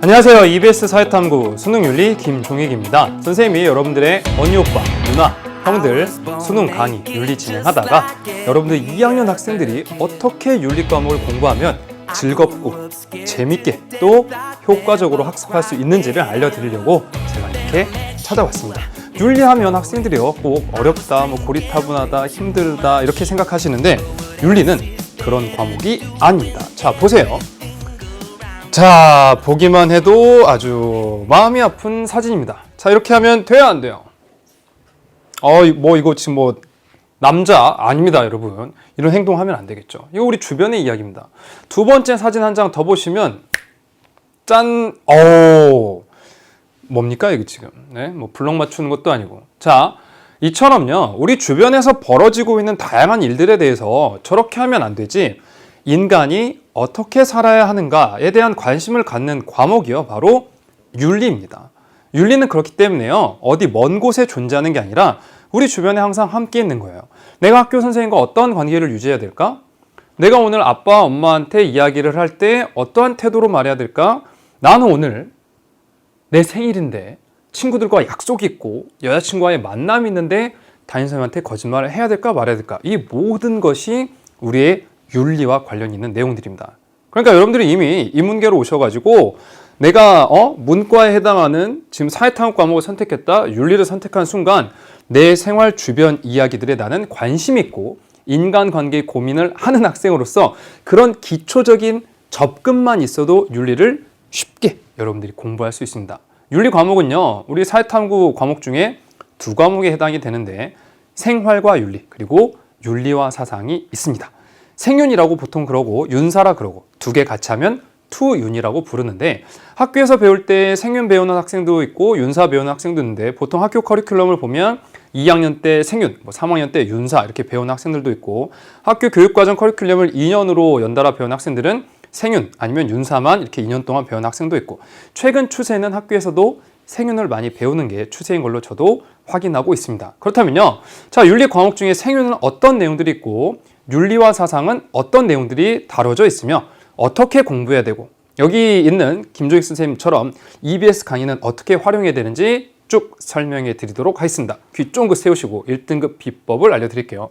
안녕하세요. EBS 사회탐구 수능윤리 김종익입니다. 선생님이 여러분들의 언니, 오빠, 누나, 형들 수능 강의, 윤리 진행하다가 여러분들 2학년 학생들이 어떻게 윤리 과목을 공부하면 즐겁고 재밌게 또 효과적으로 학습할 수 있는지를 알려드리려고 제가 이렇게 찾아왔습니다. 윤리하면 학생들이요 꼭 어렵다, 고리타분하다, 힘들다 이렇게 생각하시는데 윤리는 그런 과목이 아닙니다. 자, 보세요. 자, 보기만 해도 아주 마음이 아픈 사진입니다. 자, 이렇게 하면 돼야 안 돼요? 이거 지금 남자 아닙니다, 여러분. 이런 행동하면 안 되겠죠. 이거 우리 주변의 이야기입니다. 두 번째 사진 한 장 더 보시면 짠! 뭡니까 이거 지금? 네, 블럭 맞추는 것도 아니고. 자, 이처럼요. 우리 주변에서 벌어지고 있는 다양한 일들에 대해서 저렇게 하면 안 되지. 인간이 어떻게 살아야 하는가에 대한 관심을 갖는 과목이요. 바로 윤리입니다. 윤리는 그렇기 때문에요. 어디 먼 곳에 존재하는 게 아니라 우리 주변에 항상 함께 있는 거예요. 내가 학교 선생님과 어떤 관계를 유지해야 될까? 내가 오늘 아빠, 엄마한테 이야기를 할 때 어떠한 태도로 말해야 될까? 나는 오늘 내 생일인데 친구들과 약속이 있고 여자친구와의 만남이 있는데 담임선생님한테 거짓말을 해야 될까 말아야 될까? 이 모든 것이 우리의 윤리와 관련이 있는 내용들입니다. 그러니까 여러분들이 이미 인문계로 오셔가지고 내가 문과에 해당하는 지금 사회탐구 과목을 선택했다, 윤리를 선택한 순간 내 생활 주변 이야기들에 나는 관심이 있고 인간관계의 고민을 하는 학생으로서 그런 기초적인 접근만 있어도 윤리를 쉽게 여러분들이 공부할 수 있습니다. 윤리 과목은요, 우리 사회탐구 과목 중에 두 과목에 해당이 되는데 생활과 윤리, 그리고 윤리와 사상이 있습니다. 생윤이라고 보통 그러고 윤사라 그러고 두 개 같이 하면 투윤이라고 부르는데 학교에서 배울 때 생윤 배우는 학생도 있고 윤사 배우는 학생도 있는데 보통 학교 커리큘럼을 보면 2학년 때 생윤, 3학년 때 윤사 이렇게 배우는 학생들도 있고 학교 교육과정 커리큘럼을 2년으로 연달아 배우는 학생들은 생윤 아니면 윤사만 이렇게 2년 동안 배우는 학생도 있고 최근 추세는 학교에서도 생윤을 많이 배우는 게 추세인 걸로 저도 확인하고 있습니다. 그렇다면요. 자, 윤리 과목 중에 생윤은 어떤 내용들이 있고 윤리와 사상은 어떤 내용들이 다뤄져 있으며 어떻게 공부해야 되고 여기 있는 김종익 선생님처럼 EBS 강의는 어떻게 활용해야 되는지 쭉 설명해 드리도록 하겠습니다. 귀 쫑긋 세우시고 1등급 비법을 알려드릴게요.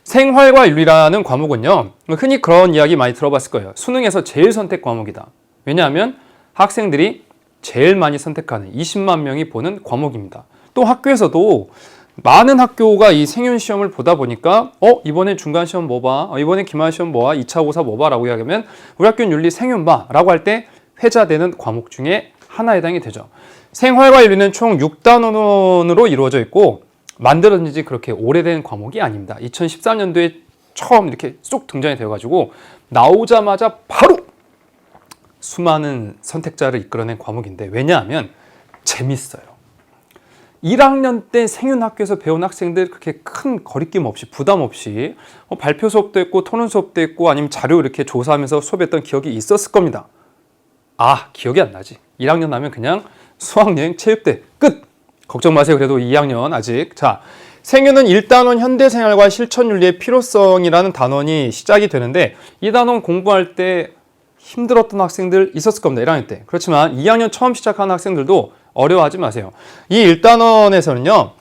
생활과 윤리라는 과목은요. 흔히 그런 이야기 많이 들어봤을 거예요. 수능에서 제일 선택 과목이다. 왜냐하면 학생들이 제일 많이 선택하는 20만 명이 보는 과목입니다. 또 학교에서도 많은 학교가 이 생윤 시험을 보다 보니까 이번에 중간 시험 뭐 봐? 이번에 기말 시험 뭐 봐? 2차 고사 뭐 봐? 라고 이야기하면 우리 학교는 윤리 생윤 봐 라고 할 때 회자되는 과목 중에 하나에 해당이 되죠. 생활과 윤리는 총 6단원으로 이루어져 있고 만들어진 지 그렇게 오래된 과목이 아닙니다. 2013년도에 처음 이렇게 쏙 등장이 되어가지고 나오자마자 바로 수많은 선택자를 이끌어낸 과목인데 왜냐하면 재밌어요. 1학년 때 생윤학교에서 배운 학생들 그렇게 큰 거리낌 없이 부담 없이 발표 수업도 했고 토론 수업도 했고 아니면 자료 이렇게 조사하면서 수업했던 기억이 있었을 겁니다. 기억이 안 나지. 1학년 하면 그냥 수학여행 체육대 끝! 걱정 마세요. 그래도 2학년 아직. 자, 생윤은 1단원 현대생활과 실천윤리의 필요성이라는 단원이 시작이 되는데 이 단원 공부할 때 힘들었던 학생들 있었을 겁니다. 1학년 때. 그렇지만 2학년 처음 시작하는 학생들도 어려워하지 마세요. 이 1단원에서는요.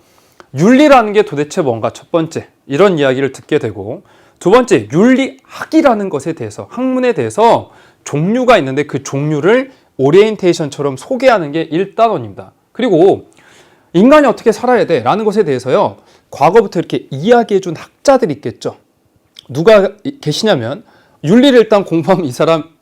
윤리라는 게 도대체 뭔가 첫 번째 이런 이야기를 듣게 되고 두 번째 윤리학이라는 것에 대해서 학문에 대해서 종류가 있는데 그 종류를 오리엔테이션처럼 소개하는 게 1단원입니다. 그리고 인간이 어떻게 살아야 돼? 라는 것에 대해서요. 과거부터 이렇게 이야기해 준 학자들이 있겠죠. 누가 계시냐면 윤리를 일단 공부하면 이 사람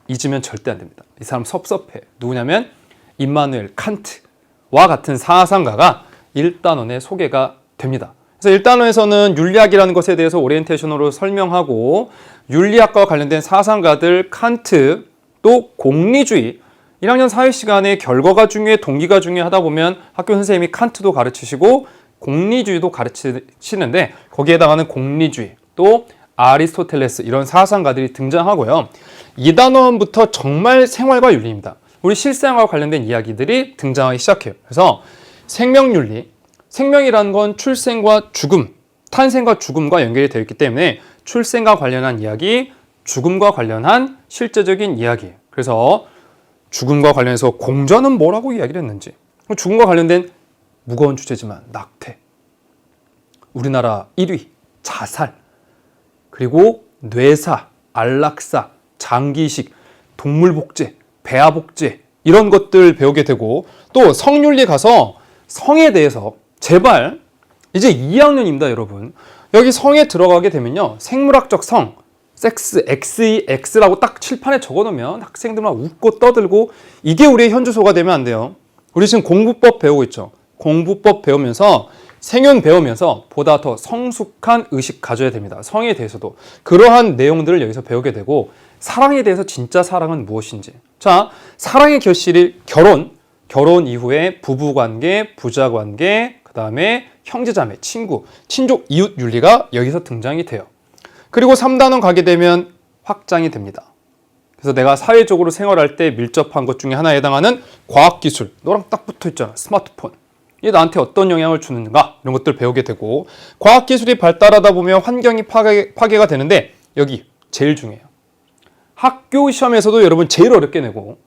잊으면 절대 안 됩니다. 이 사람 섭섭해. 누구냐면 임마누엘 칸트와 같은 사상가가 1단원에 소개가 됩니다. 그래서 1단원에서는 윤리학이라는 것에 대해서 오리엔테이션으로 설명하고 윤리학과 관련된 사상가들 칸트 또 공리주의 1학년 사회 시간에 결과가 중요해 동기가 중요해 하다 보면 학교 선생님이 칸트도 가르치시고 공리주의도 가르치시는데 거기에 해당하는 공리주의 또 아리스토텔레스 이런 사상가들이 등장하고요. 2단원부터 정말 생활과 윤리입니다. 우리 실생활과 관련된 이야기들이 등장하기 시작해요. 그래서 생명윤리, 생명이라는 건 출생과 죽음, 탄생과 죽음과 연결이 되어 있기 때문에 출생과 관련한 이야기, 죽음과 관련한 실제적인 이야기. 그래서 죽음과 관련해서 공자는 뭐라고 이야기를 했는지, 죽음과 관련된 무거운 주제지만 낙태, 우리나라 1위 자살, 그리고 뇌사, 안락사, 장기이식, 동물복제, 배아복제 이런 것들 배우게 되고, 또 성윤리 가서 성에 대해서 제발 이제 2학년입니다 여러분. 여기 성에 들어가게 되면요, 생물학적 성, 섹스, XEX라고 딱 칠판에 적어놓으면 학생들만 웃고 떠들고, 이게 우리의 현주소가 되면 안 돼요. 우리 지금 공부법 배우고 있죠. 공부법 배우면서 생윤 배우면서 보다 더 성숙한 의식 가져야 됩니다. 성에 대해서도 그러한 내용들을 여기서 배우게 되고, 사랑에 대해서 진짜 사랑은 무엇인지. 자, 사랑의 결실이 결혼 이후에 부부관계, 부자관계, 그 다음에 형제자매, 친구, 친족, 이웃 윤리가 여기서 등장이 돼요. 그리고 3단원 가게 되면 확장이 됩니다. 그래서 내가 사회적으로 생활할 때 밀접한 것 중에 하나에 해당하는 과학기술, 너랑 딱 붙어 있잖아, 스마트폰. 이게 나한테 어떤 영향을 주는가, 이런 것들 배우게 되고, 과학기술이 발달하다 보면 환경이 파괴가 되는데, 여기 제일 중요해요. 학교 시험에서도 여러분 제일 어렵게 내고,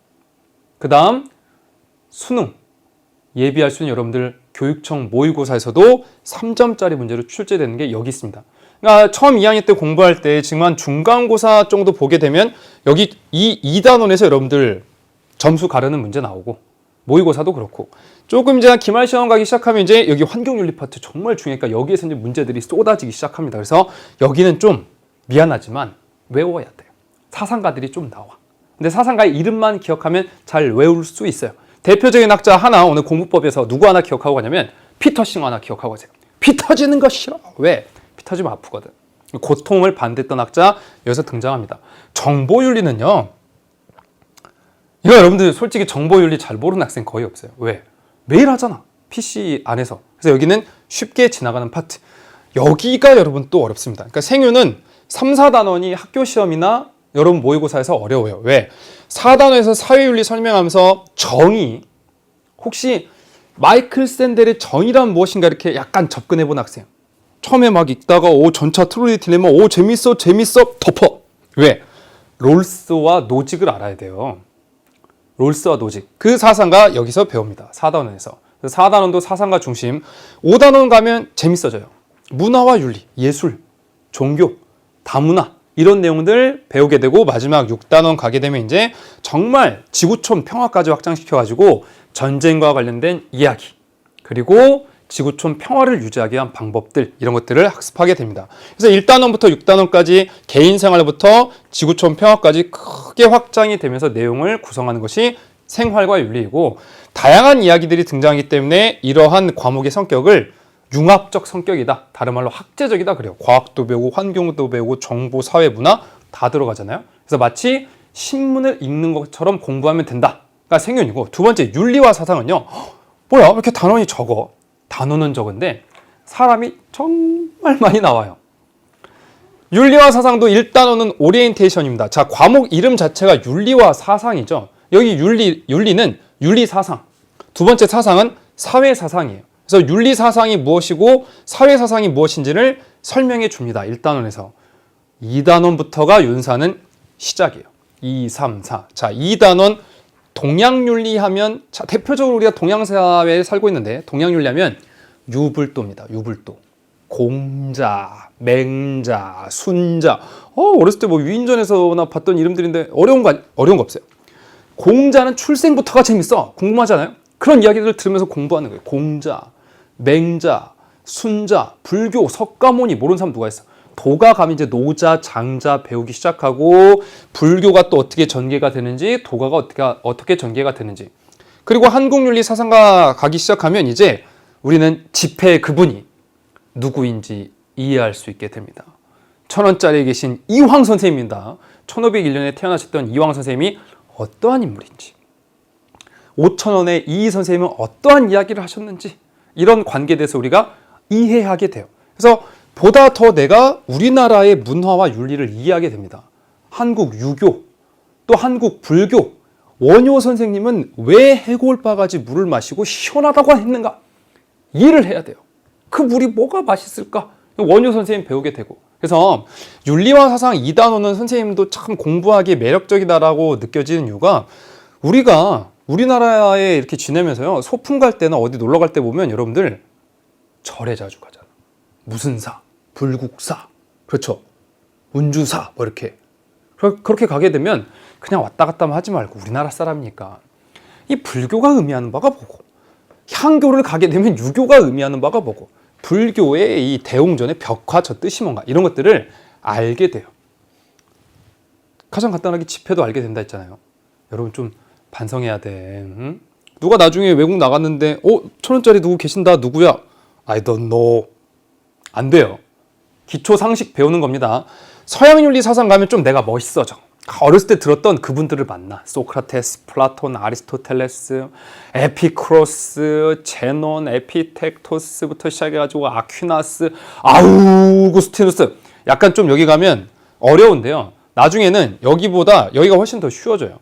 그 다음 수능 예비할 수 있는 여러분들 교육청 모의고사에서도 3점짜리 문제로 출제되는 게 여기 있습니다. 그러니까 처음 2학년 때 공부할 때 지금 한 중간고사 정도 보게 되면 여기 이 2단원에서 여러분들 점수 가르는 문제 나오고, 모의고사도 그렇고, 조금 이제 기말 시험 가기 시작하면 이제 여기 환경윤리 파트 정말 중요하니까 여기에서 이제 문제들이 쏟아지기 시작합니다. 그래서 여기는 좀 미안하지만 외워야 돼요. 사상가들이 좀 나와. 근데 사상가의 이름만 기억하면 잘 외울 수 있어요. 대표적인 학자 하나 오늘 공부법에서 누구 하나 기억하고 가냐면 피터싱 하나 기억하고 가세요. 피 터지는 거 싫어. 왜? 피 터지면 아프거든. 고통을 반대했던 학자 여기서 등장합니다. 정보윤리는요, 이거 여러분들 솔직히 정보윤리 잘 모르는 학생 거의 없어요. 왜? 매일 하잖아, PC 안에서. 그래서 여기는 쉽게 지나가는 파트. 여기가 여러분 또 어렵습니다. 그러니까 생윤은 3, 4단원이 학교 시험이나 여러분 모의고사에서 어려워요. 왜? 4단원에서 사회윤리 설명하면서 정의, 혹시 마이클 샌델의 정의란 무엇인가 이렇게 약간 접근해본 학생. 처음에 막 읽다가 전차 트로리 딜레마, 재밌어 덮어. 왜? 롤스와 노직을 알아야 돼요. 롤스와 노직. 그 사상가 여기서 배웁니다. 4단원에서. 4단원도 사상가 중심. 5단원 가면 재밌어져요. 문화와 윤리, 예술, 종교, 다문화 이런 내용들 배우게 되고, 마지막 6단원 가게 되면 이제 정말 지구촌 평화까지 확장시켜가지고 전쟁과 관련된 이야기, 그리고 지구촌 평화를 유지하기 위한 방법들, 이런 것들을 학습하게 됩니다. 그래서 1단원부터 6단원까지 개인 생활부터 지구촌 평화까지 크게 확장이 되면서 내용을 구성하는 것이 생활과 윤리이고, 다양한 이야기들이 등장하기 때문에 이러한 과목의 성격을 융합적 성격이다, 다른 말로 학제적이다 그래요. 과학도 배우고 환경도 배우고 정보, 사회, 문화 다 들어가잖아요. 그래서 마치 신문을 읽는 것처럼 공부하면 된다가 생윤이고, 두 번째 윤리와 사상은요, 뭐야 왜 이렇게 단원이 적어? 단원은 적은데 사람이 정말 많이 나와요. 윤리와 사상도 1단원은 오리엔테이션입니다. 자, 과목 이름 자체가 윤리와 사상이죠. 여기 윤리는 윤리사상, 두 번째 사상은 사회사상이에요. 그래서 윤리사상이 무엇이고 사회사상이 무엇인지를 설명해 줍니다. 1단원에서. 2단원부터가 윤사는 시작이에요. 2, 3, 4. 자, 2단원 동양윤리 하면, 자, 대표적으로 우리가 동양사회에 살고 있는데 동양윤리 하면 유불도입니다. 유불도. 공자, 맹자, 순자. 어렸을 때 뭐 위인전에서나 봤던 이름들인데 어려운 거 없어요. 공자는 출생부터가 재밌어. 궁금하잖아요. 그런 이야기들을 들으면서 공부하는 거예요. 공자, 맹자, 순자, 불교, 석가모니, 모르는 사람 누가 있어? 도가 가면 이제 노자, 장자 배우기 시작하고, 불교가 또 어떻게 전개가 되는지, 도가가 어떻게 전개가 되는지. 그리고 한국윤리 사상가 가기 시작하면 이제 우리는 집회의 그분이 누구인지 이해할 수 있게 됩니다. 1,000원짜리에 계신 이황 선생님입니다. 1501년에 태어나셨던 이황 선생님이 어떠한 인물인지, 5,000원의 이 선생님은 어떠한 이야기를 하셨는지, 이런 관계에 대해서 우리가 이해하게 돼요. 그래서 보다 더 내가 우리나라의 문화와 윤리를 이해하게 됩니다. 한국 유교, 또 한국 불교, 원효 선생님은 왜 해골바가지 물을 마시고 시원하다고 했는가? 이해를 해야 돼요. 그 물이 뭐가 맛있을까? 원효 선생님 배우게 되고. 그래서 윤리와 사상 2단원은 선생님도 참 공부하기 매력적이다라고 느껴지는 이유가, 우리나라에 이렇게 지내면서요, 소풍 갈 때나 어디 놀러 갈 때 보면 여러분들 절에 자주 가잖아. 무슨 사, 불국사, 그렇죠. 운주사, 뭐 이렇게. 그렇게 가게 되면 그냥 왔다 갔다 하지 말고 우리나라 사람이니까 이 불교가 의미하는 바가 뭐고, 향교를 가게 되면 유교가 의미하는 바가 뭐고, 불교의 이 대웅전의 벽화 저 뜻이 뭔가, 이런 것들을 알게 돼요. 가장 간단하게 집회도 알게 된다 했잖아요. 여러분 좀 반성해야 돼. 응? 누가 나중에 외국 나갔는데 1,000원짜리 누구 계신다, 누구야? I don't know. 안 돼요. 기초 상식 배우는 겁니다. 서양 윤리 사상 가면 좀 내가 멋있어져. 어렸을 때 들었던 그분들을 만나. 소크라테스, 플라톤, 아리스토텔레스, 에피크로스, 제논, 에피텍토스부터 시작해가지고 아퀴나스, 아우구스티누스. 약간 좀 여기 가면 어려운데요. 나중에는 여기가 훨씬 더 쉬워져요.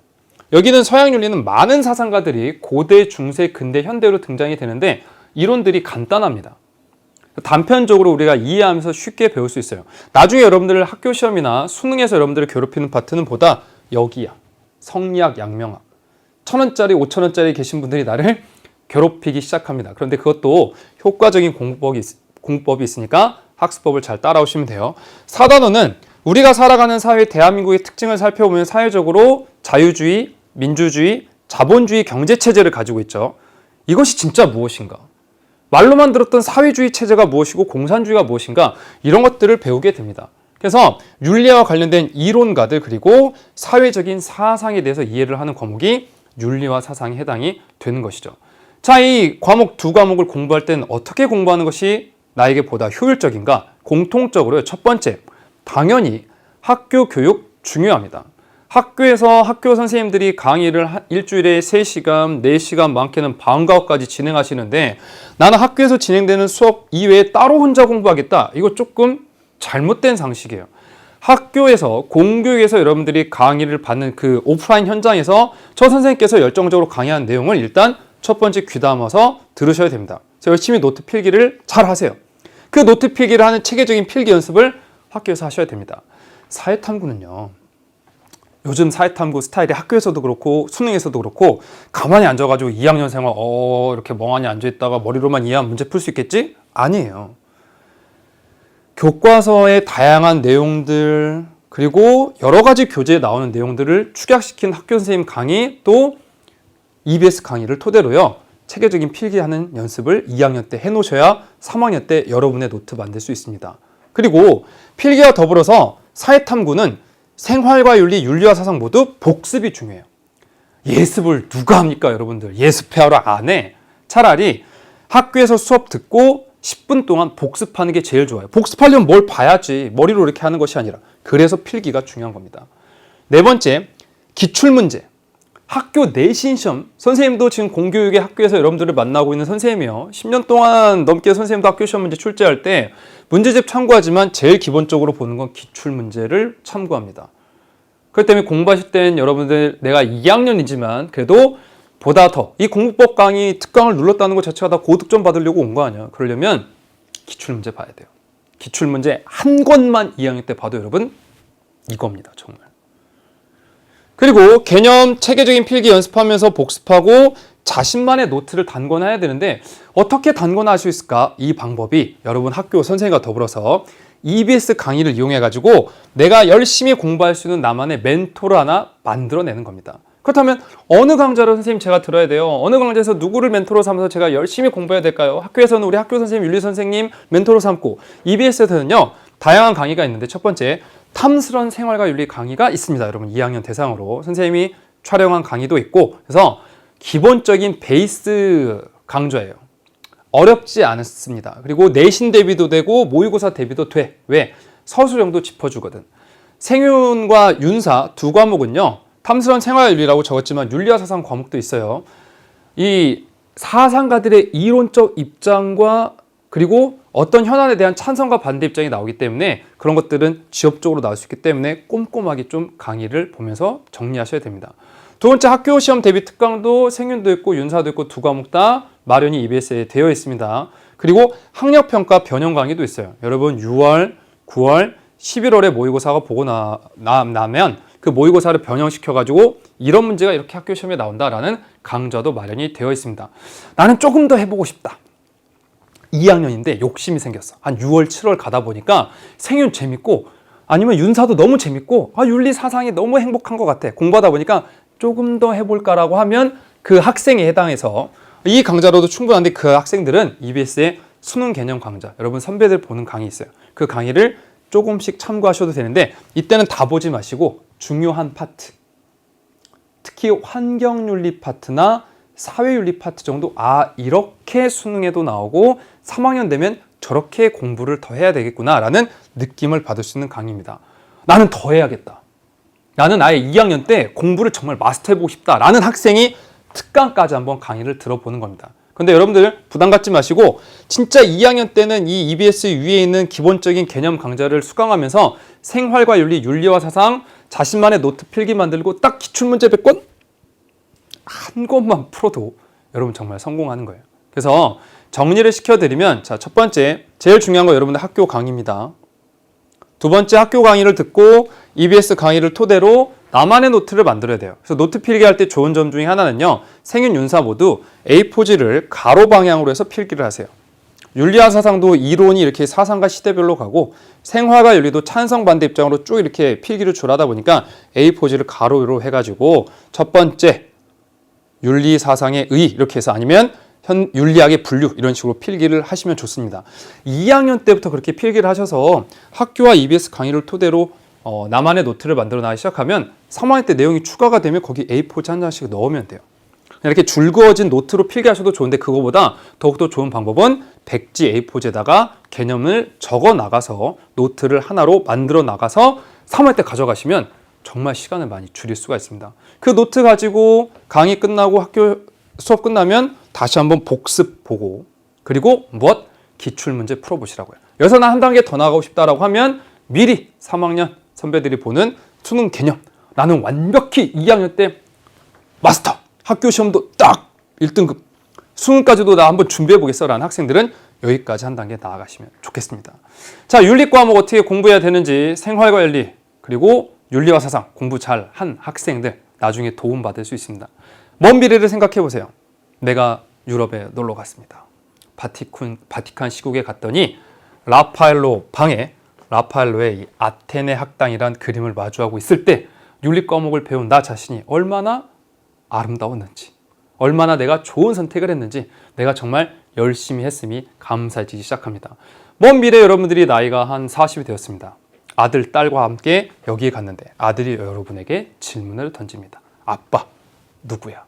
여기는 서양 윤리는 많은 사상가들이 고대, 중세, 근대, 현대로 등장이 되는데 이론들이 간단합니다. 단편적으로 우리가 이해하면서 쉽게 배울 수 있어요. 나중에 여러분들 학교 시험이나 수능에서 여러분들을 괴롭히는 파트는 보다 여기야. 성리학, 양명학. 1,000원짜리, 5,000원짜리 계신 분들이 나를 괴롭히기 시작합니다. 그런데 그것도 효과적인 공부법이 있으니까 학습법을 잘 따라오시면 돼요. 4단원은 우리가 살아가는 사회, 대한민국의 특징을 살펴보면 사회적으로 자유주의, 민주주의, 자본주의 경제체제를 가지고 있죠. 이것이 진짜 무엇인가? 말로만 들었던 사회주의 체제가 무엇이고 공산주의가 무엇인가? 이런 것들을 배우게 됩니다. 그래서 윤리와 관련된 이론가들, 그리고 사회적인 사상에 대해서 이해를 하는 과목이 윤리와 사상에 해당이 되는 것이죠. 자, 이 과목 두 과목을 공부할 때는 어떻게 공부하는 것이 나에게 보다 효율적인가? 공통적으로 첫 번째, 당연히 학교 교육 중요합니다. 학교에서 학교 선생님들이 강의를 일주일에 3시간, 4시간, 많게는 방과후까지 진행하시는데 나는 학교에서 진행되는 수업 이외에 따로 혼자 공부하겠다. 이거 조금 잘못된 상식이에요. 학교에서, 공교육에서 여러분들이 강의를 받는 그 오프라인 현장에서 저 선생님께서 열정적으로 강의한 내용을 일단 첫 번째 귀담아서 들으셔야 됩니다. 그래서 열심히 노트 필기를 잘 하세요. 그 노트 필기를 하는 체계적인 필기 연습을 학교에서 하셔야 됩니다. 사회탐구는요, 요즘 사회탐구 스타일이 학교에서도 그렇고 수능에서도 그렇고 가만히 앉아가지고 2학년 생활 이렇게 멍하니 앉아있다가 머리로만 이해하면 문제 풀 수 있겠지? 아니에요. 교과서의 다양한 내용들, 그리고 여러 가지 교재에 나오는 내용들을 축약시킨 학교 선생님 강의, 또 EBS 강의를 토대로요, 체계적인 필기하는 연습을 2학년 때 해놓으셔야 3학년 때 여러분의 노트 만들 수 있습니다. 그리고 필기와 더불어서 사회탐구는 생활과 윤리, 윤리와 사상 모두 복습이 중요해요. 예습을 누가 합니까, 여러분들? 예습해하러 안 해. 차라리 학교에서 수업 듣고 10분 동안 복습하는 게 제일 좋아요. 복습하려면 뭘 봐야지. 머리로 이렇게 하는 것이 아니라. 그래서 필기가 중요한 겁니다. 네 번째, 기출문제. 학교 내신 시험. 선생님도 지금 공교육의 학교에서 여러분들을 만나고 있는 선생님이요. 10년 동안 넘게 선생님도 학교 시험 문제 출제할 때 문제집 참고하지만 제일 기본적으로 보는 건 기출문제를 참고합니다. 그렇기 때문에 공부하실 땐 여러분들, 내가 2학년이지만 그래도 보다 더 이 공부법 강의 특강을 눌렀다는 것 자체가 다 고득점 받으려고 온 거 아니야. 그러려면 기출문제 봐야 돼요. 기출문제 한 권만 2학년 때 봐도 여러분 이겁니다, 정말. 그리고 개념 체계적인 필기 연습하면서 복습하고 자신만의 노트를 단권해야 되는데 어떻게 단권할 수 있을까? 이 방법이 여러분 학교 선생님과 더불어서 EBS 강의를 이용해가지고 내가 열심히 공부할 수 있는 나만의 멘토를 하나 만들어내는 겁니다. 그렇다면 어느 강좌를 선생님 제가 들어야 돼요? 어느 강좌에서 누구를 멘토로 삼아서 제가 열심히 공부해야 될까요? 학교에서는 우리 학교 선생님, 윤리 선생님 멘토로 삼고, EBS에서는요 다양한 강의가 있는데 첫 번째, 탐스런 생활과 윤리 강의가 있습니다. 여러분 2학년 대상으로 선생님이 촬영한 강의도 있고, 그래서 기본적인 베이스 강좌예요. 어렵지 않습니다. 그리고 내신 대비도 되고 모의고사 대비도 돼. 왜? 서술형도 짚어주거든. 생윤과 윤사 두 과목은요, 탐스런 생활윤리라고 적었지만 윤리와 사상 과목도 있어요. 이 사상가들의 이론적 입장과 그리고 어떤 현안에 대한 찬성과 반대 입장이 나오기 때문에 그런 것들은 지엽적으로 나올 수 있기 때문에 꼼꼼하게 좀 강의를 보면서 정리하셔야 됩니다. 두 번째, 학교 시험 대비 특강도 생윤도 있고 윤사도 있고 두 과목 다 마련이 EBS에 되어 있습니다. 그리고 학력평가 변형 강의도 있어요. 여러분 6월, 9월, 11월에 모의고사가 보고 나면 그 모의고사를 변형시켜가지고 이런 문제가 이렇게 학교 시험에 나온다라는 강좌도 마련이 되어 있습니다. 나는 조금 더 해보고 싶다. 2학년인데 욕심이 생겼어. 한 6월, 7월 가다 보니까 생윤 재밌고 아니면 윤사도 너무 재밌고 윤리 사상이 너무 행복한 것 같아. 공부하다 보니까 조금 더 해볼까라고 하면 그 학생에 해당해서 이 강좌로도 충분한데 그 학생들은 EBS의 수능 개념 강좌, 여러분 선배들 보는 강의 있어요. 그 강의를 조금씩 참고하셔도 되는데 이때는 다 보지 마시고 중요한 파트, 특히 환경윤리 파트나 사회윤리 파트 정도 이렇게 수능에도 나오고 3학년 되면 저렇게 공부를 더 해야 되겠구나 라는 느낌을 받을 수 있는 강의입니다. 나는 더 해야겠다. 나는 아예 2학년 때 공부를 정말 마스터해보고 싶다 라는 학생이 특강까지 한번 강의를 들어보는 겁니다. 근데 여러분들 부담 갖지 마시고 진짜 2학년 때는 이 EBS 위에 있는 기본적인 개념 강좌를 수강하면서 생활과 윤리, 윤리와 사상, 자신만의 노트 필기 만들고 딱 기출문제 100권 한 권만 풀어도 여러분 정말 성공하는 거예요. 그래서 정리를 시켜드리면 자, 첫 번째 제일 중요한 거 여러분들 학교 강의입니다. 두 번째 학교 강의를 듣고 EBS 강의를 토대로 나만의 노트를 만들어야 돼요. 그래서 노트 필기할 때 좋은 점 중에 하나는요. 생윤, 윤사 모두 A4지를 가로 방향으로 해서 필기를 하세요. 윤리와 사상도 이론이 이렇게 사상과 시대별로 가고 생활과 윤리도 찬성 반대 입장으로 쭉 이렇게 필기를 줄하다 보니까 A4지를 가로로 해가지고 첫 번째 윤리 사상의 의 이렇게 해서 아니면 윤리학의 분류 이런 식으로 필기를 하시면 좋습니다. 2학년 때부터 그렇게 필기를 하셔서 학교와 EBS 강의를 토대로 나만의 노트를 만들어 나가기 시작하면 3학년 때 내용이 추가가 되면 거기 A4지 한 장씩 넣으면 돼요. 이렇게 줄그어진 노트로 필기하셔도 좋은데 그거보다 더욱더 좋은 방법은 백지 A4지에다가 개념을 적어 나가서 노트를 하나로 만들어 나가서 3학년 때 가져가시면 정말 시간을 많이 줄일 수가 있습니다. 그 노트 가지고 강의 끝나고 학교 수업 끝나면 다시 한번 복습 보고 그리고 기출문제 풀어보시라고요. 여기서 난 한 단계 더 나가고 싶다라고 하면 미리 3학년 선배들이 보는 수능 개념 나는 완벽히 2학년 때 마스터 학교 시험도 딱 1등급 수능까지도 나 한번 준비해 보겠어 라는 학생들은 여기까지 한 단계 나아가시면 좋겠습니다. 자, 윤리 과목 어떻게 공부해야 되는지 생활과 윤리 그리고 윤리와 사상 공부 잘 한 학생들 나중에 도움받을 수 있습니다. 먼 미래를 생각해 보세요. 내가 유럽에 놀러 갔습니다. 바티칸 시국에 갔더니 라파엘로 방에 라파엘로의 이 아테네 학당이란 그림을 마주하고 있을 때 윤리 과목을 배운 나 자신이 얼마나 아름다웠는지 얼마나 내가 좋은 선택을 했는지 내가 정말 열심히 했음이 감사해지기 시작합니다. 먼 미래 여러분들이 나이가 한 40이 되었습니다. 아들, 딸과 함께 여기에 갔는데 아들이 여러분에게 질문을 던집니다. 아빠, 누구야?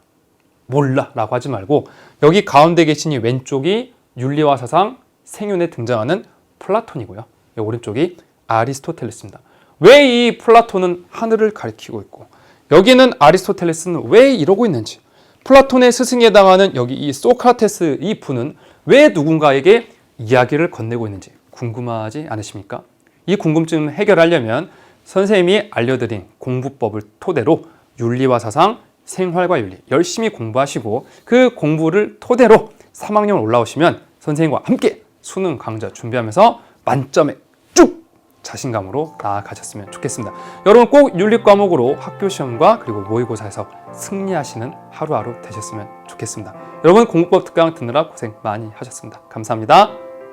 몰라 라고 하지 말고 여기 가운데 계신 이 왼쪽이 윤리와 사상 생윤에 등장하는 플라톤이고요. 이 오른쪽이 아리스토텔레스입니다. 왜 이 플라톤은 하늘을 가리키고 있고 여기는 아리스토텔레스는 왜 이러고 있는지 플라톤의 스승에 해당하는 여기 이 소크라테스 이 분은 왜 누군가에게 이야기를 건네고 있는지 궁금하지 않으십니까? 이 궁금증을 해결하려면 선생님이 알려드린 공부법을 토대로 윤리와 사상, 생활과 윤리 열심히 공부하시고 그 공부를 토대로 3학년 올라오시면 선생님과 함께 수능 강좌 준비하면서 만점에 쭉 자신감으로 나아가셨으면 좋겠습니다. 여러분 꼭 윤리 과목으로 학교 시험과 그리고 모의고사에서 승리하시는 하루하루 되셨으면 좋겠습니다. 여러분 공부법 특강 듣느라 고생 많이 하셨습니다. 감사합니다.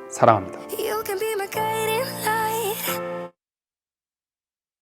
사랑합니다.